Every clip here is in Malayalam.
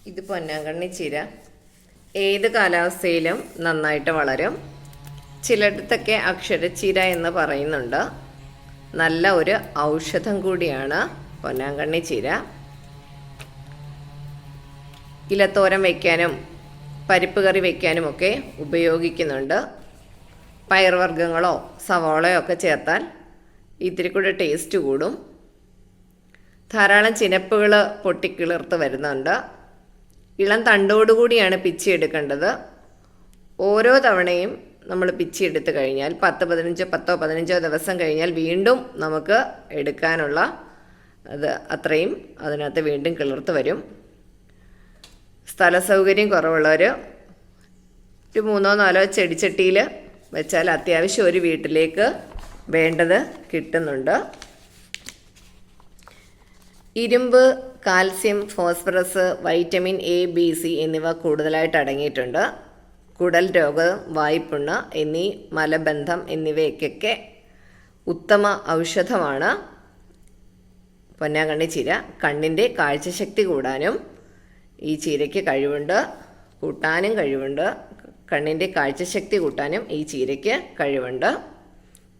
ഇത് പൊന്നാങ്കണ്ണി ചീര ഏത് കാലാവസ്ഥയിലും നന്നായിട്ട് വളരും. ചിലയിടത്തൊക്കെ അക്ഷരച്ചീര എന്ന് പറയുന്നുണ്ട്. നല്ല ഒരു ഔഷധം കൂടിയാണ് പൊന്നാങ്കണ്ണി ചീര. ഇലത്തോരൻ വയ്ക്കാനും പരിപ്പ് കറി വയ്ക്കാനുമൊക്കെ ഉപയോഗിക്കുന്നുണ്ട്. പയർവർഗ്ഗങ്ങളോ സവാളയോ ഒക്കെ ചേർത്താൽ ഇത്തിരി കൂടെ ടേസ്റ്റ് കൂടും. ധാരാളം ചിനപ്പുകൾ പൊട്ടിക്കിളിർത്ത് വരുന്നുണ്ട്. ഇളം തണ്ടോടുകൂടിയാണ് പിച്ചിയെടുക്കേണ്ടത്. ഓരോ തവണയും നമ്മൾ പിച്ചിയെടുത്ത് കഴിഞ്ഞാൽ 10-15 ദിവസം കഴിഞ്ഞാൽ വീണ്ടും നമുക്ക് എടുക്കാനുള്ള അത്രയും അതിനകത്ത് വീണ്ടും കിളിർത്ത് വരും. സ്ഥല സൗകര്യം കുറവുള്ളവർ ഒരു 3-4 ചെടിച്ചട്ടിയിൽ വെച്ചാൽ അത്യാവശ്യം ഒരു വീട്ടിലേക്ക് വേണ്ടത് കിട്ടുന്നുണ്ട്. ഇരുമ്പ്, calcium, phosphorus, vitamin A, B, C എന്നിവ കൂടുതലായിട്ട് അടങ്ങിയിട്ടുണ്ട്. കുടൽ രോഗം, വായ്പുണ്ണ് എന്നീ മലബന്ധം എന്നിവയ്ക്കൊക്കെ ഉത്തമ ഔഷധമാണ് പൊന്നാങ്കണ്ണി ചീര. കണ്ണിൻ്റെ കാഴ്ചശക്തി കൂടാനും ഈ ചീരയ്ക്ക് കഴിവുണ്ട്. കൂട്ടാനും കഴിവുണ്ട്. കണ്ണിൻ്റെ കാഴ്ചശക്തി കൂട്ടാനും ഈ ചീരയ്ക്ക് കഴിവുണ്ട്.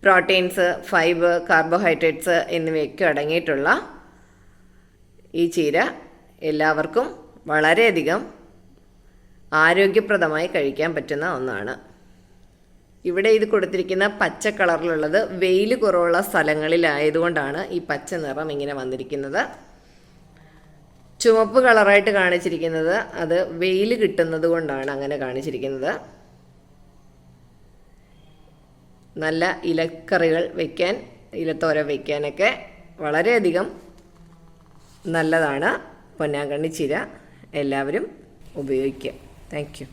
പ്രോട്ടീൻസ്, ഫൈബർ, കാർബോഹൈഡ്രേറ്റ്സ് എന്നിവയൊക്കെ അടങ്ങിയിട്ടുള്ള ഈ ചീര എല്ലാവർക്കും വളരെയധികം ആരോഗ്യപ്രദമായി കഴിക്കാൻ പറ്റുന്ന ഒന്നാണ്. ഇവിടെ ഇത് കൊടുത്തിരിക്കുന്ന പച്ച കളറിലുള്ളത് വെയിൽ കുറവുള്ള സ്ഥലങ്ങളിലായതുകൊണ്ടാണ് ഈ പച്ച നിറം ഇങ്ങനെ വന്നിരിക്കുന്നത്. ചുവപ്പ് കളറായിട്ട് കാണിച്ചിരിക്കുന്നത് അത് വെയിൽ കിട്ടുന്നത് കൊണ്ടാണ് അങ്ങനെ കാണിച്ചിരിക്കുന്നത്. നല്ല ഇലക്കറികൾ വയ്ക്കാൻ, ഇലത്തോര വയ്ക്കാനൊക്കെ വളരെയധികം നല്ലതാണ് പൊന്നാങ്കണ്ണി ചീര. എല്ലാവരും ഉപയോഗിക്കുക. Thank you.